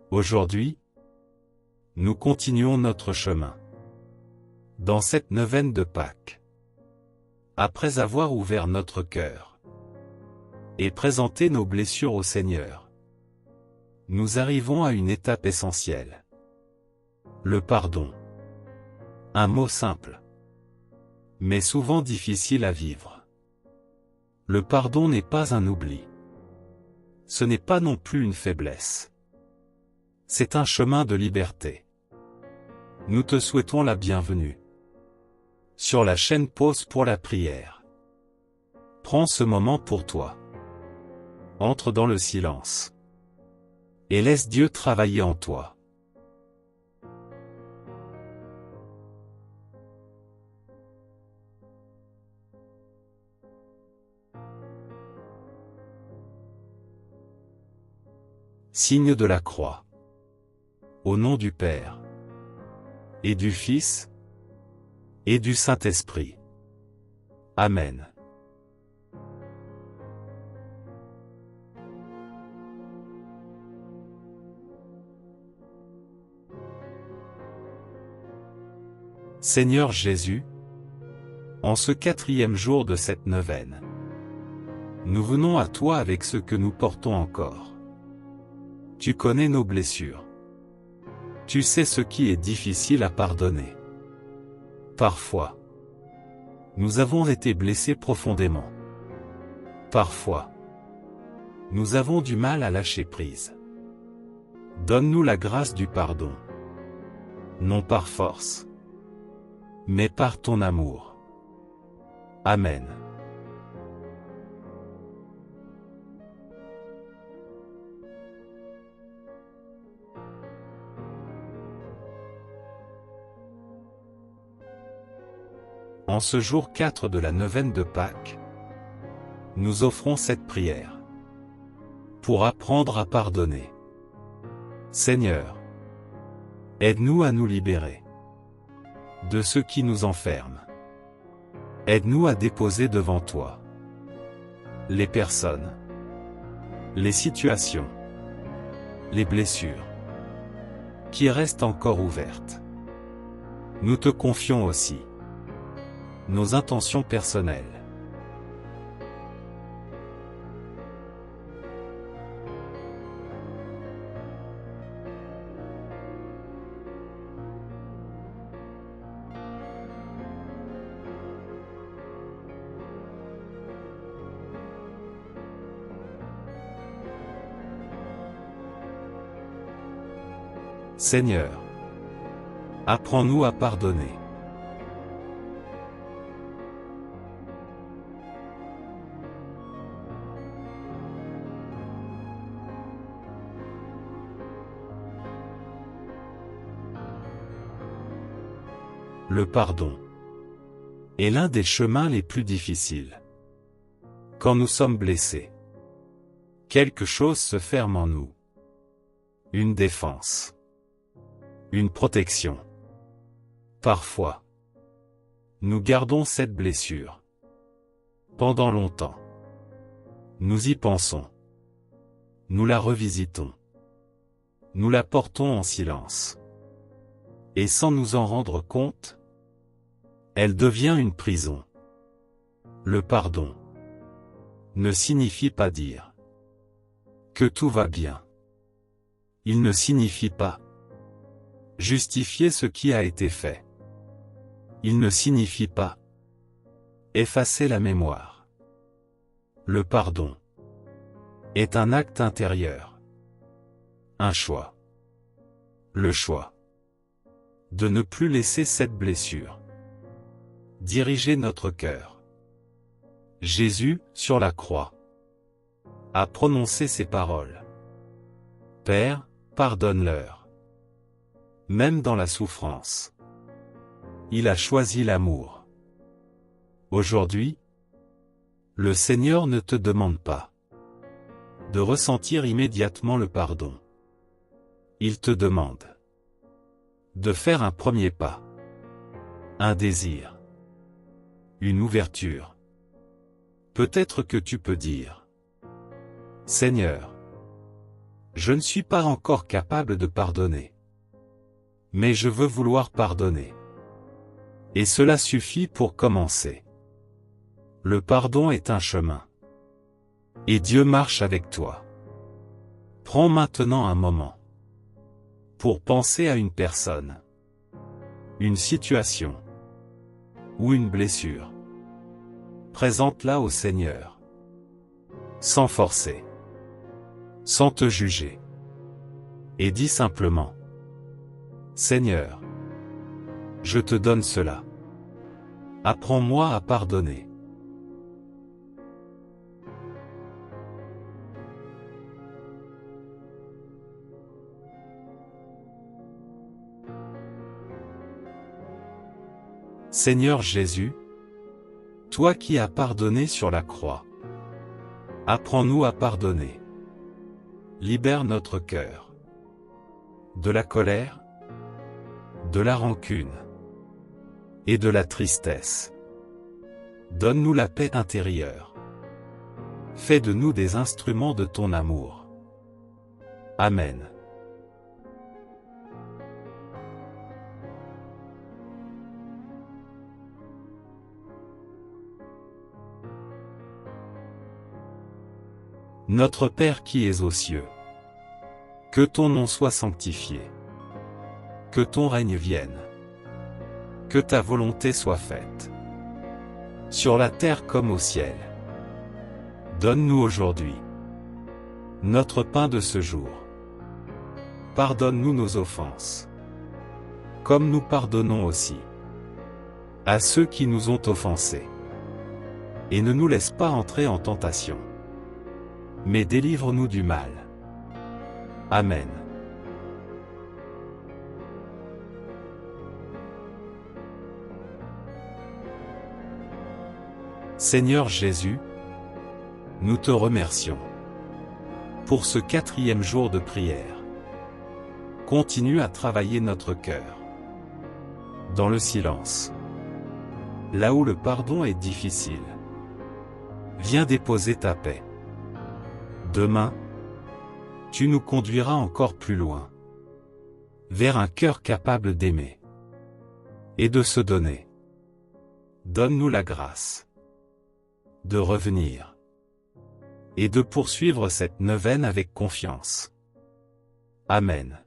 Aujourd'hui, nous continuons notre chemin. Dans cette neuvaine de Pâques, après avoir ouvert notre cœur et présenté nos blessures au Seigneur, nous arrivons à une étape essentielle. Le pardon. Un mot simple, mais souvent difficile à vivre. Le pardon n'est pas un oubli. Ce n'est pas non plus une faiblesse. C'est un chemin de liberté. Nous te souhaitons la bienvenue sur la chaîne Pause pour la prière. Prends ce moment pour toi. Entre dans le silence et laisse Dieu travailler en toi. Signe de la croix. Au nom du Père, et du Fils, et du Saint-Esprit. Amen. Seigneur Jésus, en ce 4e jour de cette neuvaine, nous venons à toi avec ce que nous portons encore. Tu connais nos blessures. Tu sais ce qui est difficile à pardonner. Parfois, nous avons été blessés profondément. Parfois, nous avons du mal à lâcher prise. Donne-nous la grâce du pardon. Non par force, mais par ton amour. Amen. En ce jour 4 de la neuvaine de Pâques, nous offrons cette prière pour apprendre à pardonner. Seigneur, aide-nous à nous libérer de ce qui nous enferme. Aide-nous à déposer devant toi les personnes, les situations, les blessures qui restent encore ouvertes. Nous te confions aussi nos intentions personnelles. Seigneur, apprends-nous à pardonner. Le pardon est l'un des chemins les plus difficiles. Quand nous sommes blessés, quelque chose se ferme en nous. Une défense, une protection. Parfois, nous gardons cette blessure pendant longtemps. Nous y pensons. Nous la revisitons. Nous la portons en silence. Et sans nous en rendre compte, elle devient une prison. Le pardon ne signifie pas dire que tout va bien. Il ne signifie pas justifier ce qui a été fait. Il ne signifie pas effacer la mémoire. Le pardon est un acte intérieur. Un choix. Le choix de ne plus laisser cette blessure diriger notre cœur. Jésus, sur la croix, a prononcé ces paroles. Père, pardonne-leur. Même dans la souffrance, il a choisi l'amour. Aujourd'hui, le Seigneur ne te demande pas de ressentir immédiatement le pardon. Il te demande de faire un premier pas, un désir, une ouverture. Peut-être que tu peux dire: Seigneur, Je ne suis pas encore capable de pardonner. Mais je veux vouloir pardonner. Et cela suffit pour commencer. Le pardon est un chemin. Et Dieu marche avec toi. Prends maintenant un moment pour penser à une personne, une situation ou une blessure. Présente-la au Seigneur, sans forcer, sans te juger. Et dis simplement: Seigneur, je te donne cela. Apprends-moi à pardonner. Seigneur Jésus, toi qui as pardonné sur la croix, apprends-nous à pardonner. Libère notre cœur de la colère, de la rancune et de la tristesse. Donne-nous la paix intérieure. Fais de nous des instruments de ton amour. Amen. Notre Père qui es aux cieux, que ton nom soit sanctifié, que ton règne vienne, que ta volonté soit faite, sur la terre comme au ciel. Donne-nous aujourd'hui notre pain de ce jour. Pardonne-nous nos offenses, comme nous pardonnons aussi à ceux qui nous ont offensés. Et ne nous laisse pas entrer en tentation, mais délivre-nous du mal. Amen. Seigneur Jésus, nous te remercions pour ce 4e jour de prière. Continue à travailler notre cœur dans le silence, là où le pardon est difficile. Viens déposer ta paix. Demain, tu nous conduiras encore plus loin, vers un cœur capable d'aimer et de se donner. Donne-nous la grâce de revenir et de poursuivre cette neuvaine avec confiance. Amen.